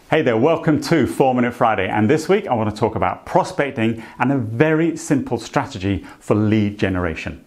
Hey there, welcome to 4-Minute Friday, and this week I want to talk about prospecting and a very simple strategy for lead generation.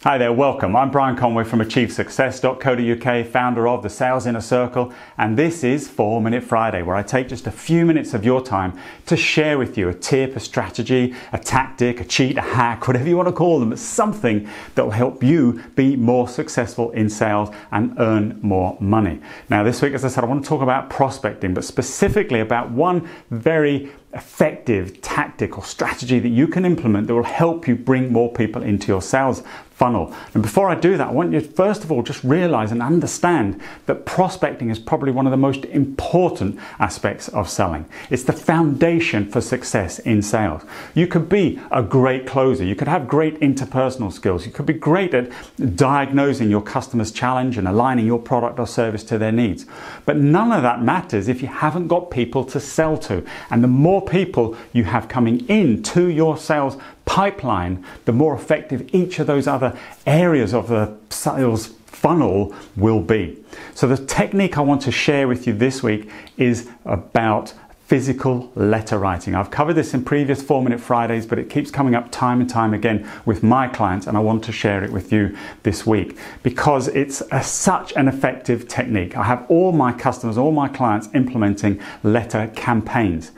Hi there, welcome. I'm Conway from AchieveSuccess.co.uk, founder of the Sales Inner Circle, and this is 4-Minute Friday, where I take just a few minutes of your time to share with you a tip, a strategy, a tactic, a cheat, a hack, whatever you want to call them. It's something that will help you be more successful in sales and earn more money. Now this week, as I said, I want to talk about prospecting, but specifically about one very effective tactic or strategy that you can implement that will help you bring more people into your sales funnel. And before I do that, I want you to first of all just realize and understand that prospecting is probably one of the most important aspects of selling. It's the foundation for success in sales. You could be a great closer, you could have great interpersonal skills, you could be great at diagnosing your customer's challenge and aligning your product or service to their needs. But none of that matters if you haven't got people to sell to. And the more people you have coming into your sales pipeline, the more effective each of those other areas of the sales funnel will be. So the technique I want to share with you this week is about physical letter writing. I've covered this in previous 4-Minute Fridays, but it keeps coming up time and time again with my clients, and I want to share it with you this week because it's such an effective technique. I have all my customers, all my clients implementing letter campaigns.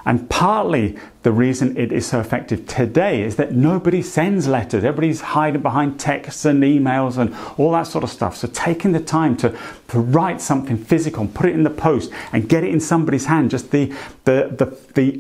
And partly the reason it is so effective today is that nobody sends letters. Everybody's hiding behind texts and emails and all that sort of stuff. So taking the time to write something physical and put it in the post and get it in somebody's hand, just the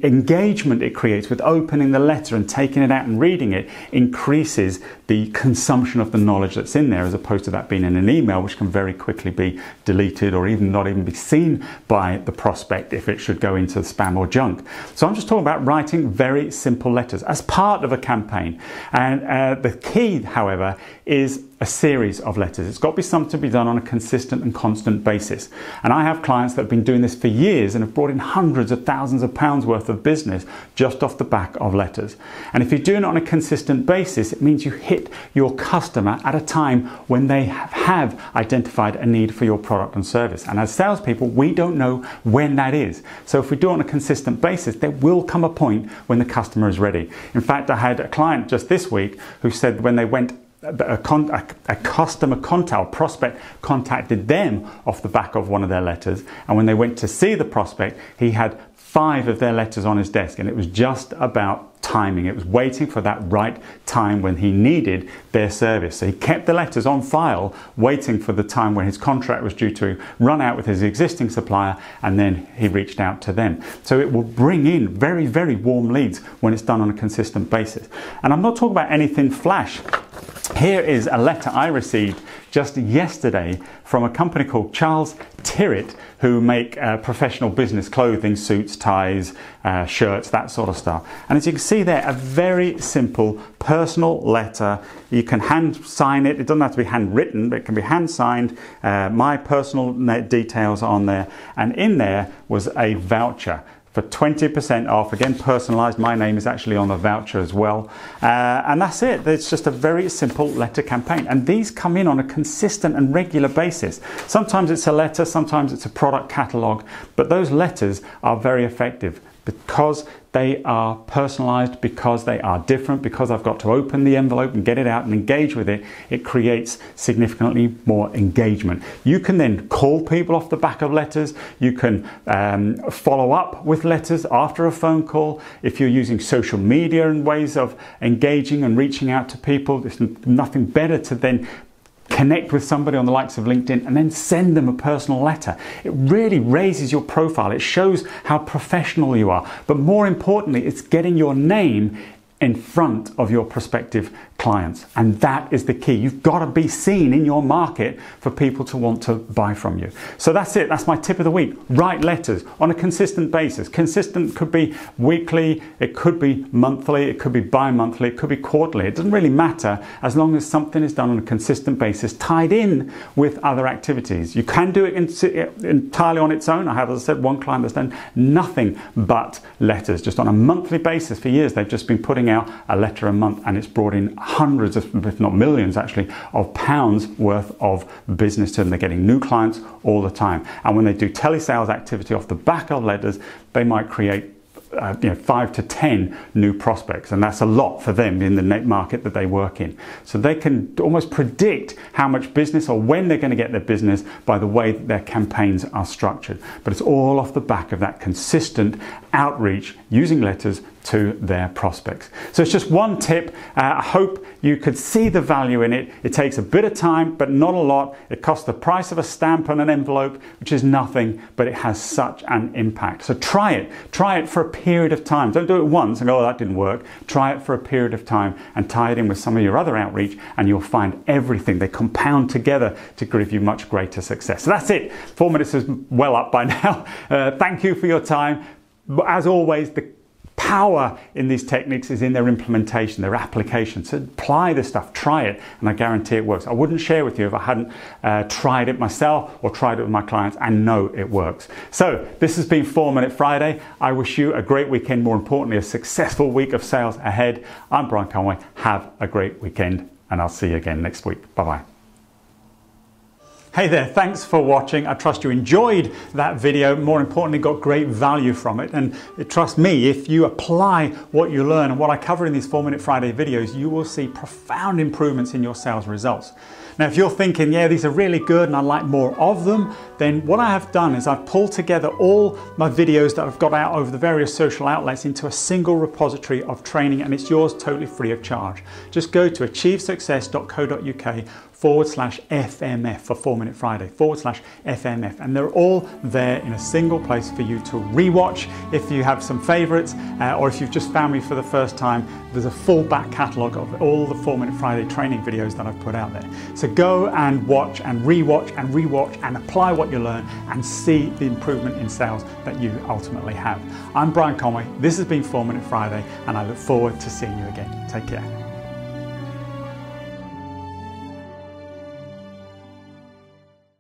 engagement it creates with opening the letter and taking it out and reading it increases the consumption of the knowledge that's in there, as opposed to that being in an email, which can very quickly be deleted or even not even be seen by the prospect if it should go into spam or junk. So I'm just talking about writing very simple letters as part of a campaign. And the key, however, is a series of letters. It's got to be something to be done on a consistent and constant basis. And I have clients that have been doing this for years and have brought in hundreds of thousands of pounds worth of business just off the back of letters. And if you're doing it on a consistent basis, it means you hit your customer at a time when they have identified a need for your product and service. And as salespeople, we don't know when that is. So if we do it on a consistent basis, there will come a point when the customer is ready. In fact, I had a client just this week who said when they went a customer contact, prospect contacted them off the back of one of their letters, and when they went to see the prospect, he had 5 of their letters on his desk, and it was just about timing. It was waiting for that right time when he needed their service. So he kept the letters on file, waiting for the time when his contract was due to run out with his existing supplier, and then he reached out to them. So it will bring in very, very warm leads when it's done on a consistent basis. And I'm not talking about anything flash. Here is a letter I received just yesterday from a company called Charles Tirrett, who make professional business clothing, suits, ties, shirts, that sort of stuff. And as you can see there, a very simple personal letter. You can hand sign it. It doesn't have to be handwritten, but it can be hand signed. My personal details on there. And in there was a voucher for 20% off, again personalized. My name is actually on the voucher as well. And that's it. It's just a very simple letter campaign. And these come in on a consistent and regular basis. Sometimes it's a letter, sometimes it's a product catalog, but those letters are very effective because they are personalized, because they are different, because I've got to open the envelope and get it out and engage with it. It creates significantly more engagement. You can then call people off the back of letters. You can follow up with letters after a phone call. If you're using social media and ways of engaging and reaching out to people, there's nothing better to then connect with somebody on the likes of LinkedIn and then send them a personal letter. It really raises your profile. It shows how professional you are. But more importantly, it's getting your name in front of your prospective clients. And that is the key. You've got to be seen in your market for people to want to buy from you. So that's it. That's my tip of the week. Write letters on a consistent basis. Consistent could be weekly, it could be monthly, it could be bi-monthly, it could be quarterly. It doesn't really matter as long as something is done on a consistent basis, tied in with other activities. You can do it entirely on its own. I have, as I said, one client that's done nothing but letters, just on a monthly basis for years. They've just been putting out a letter a month, and it's brought in hundreds of, if not millions actually, of pounds worth of business to them. They're getting new clients all the time. And when they do telesales activity off the back of letters, they might create 5 to 10 new prospects, and that's a lot for them in the net market that they work in. So they can almost predict how much business or when they're going to get their business by the way that their campaigns are structured. But it's all off the back of that consistent outreach using letters to their prospects. So it's just one tip. I hope you could see the value in it. It takes a bit of time, but not a lot. It costs the price of a stamp on an envelope, which is nothing, but it has such an impact. So try it. Try it for a period of time. Don't do it once and go, oh, that didn't work. Try it for a period of time and tie it in with some of your other outreach, and you'll find everything. They compound together to give you much greater success. So that's it. 4 minutes is well up by now. Thank you for your time. As always, the power in these techniques is in their implementation, their application. So apply this stuff, try it, and I guarantee it works. I wouldn't share with you if I hadn't tried it myself or tried it with my clients and know it works. So this has been 4 Minute Friday. I wish you a great weekend, more importantly, a successful week of sales ahead. I'm Brian Conway. Have a great weekend, and I'll see you again next week. Bye-bye. Hey there, thanks for watching. I trust you enjoyed that video. More importantly, got great value from it. And trust me, if you apply what you learn and what I cover in these 4 Minute Friday videos, you will see profound improvements in your sales results. Now, if you're thinking, yeah, these are really good and I'd like more of them, then what I have done is I've pulled together all my videos that I've got out over the various social outlets into a single repository of training, and it's yours totally free of charge. Just go to achievesuccess.co.uk/FMF for 4 Minute Friday, /FMF. And they're all there in a single place for you to rewatch if you have some favorites, or if you've just found me for the first time. There's a full back catalogue of all the 4 Minute Friday training videos that I've put out there. So go and watch and rewatch and apply what you learn and see the improvement in sales that you ultimately have. I'm Brian Conway. This has been 4 Minute Friday, and I look forward to seeing you again. Take care.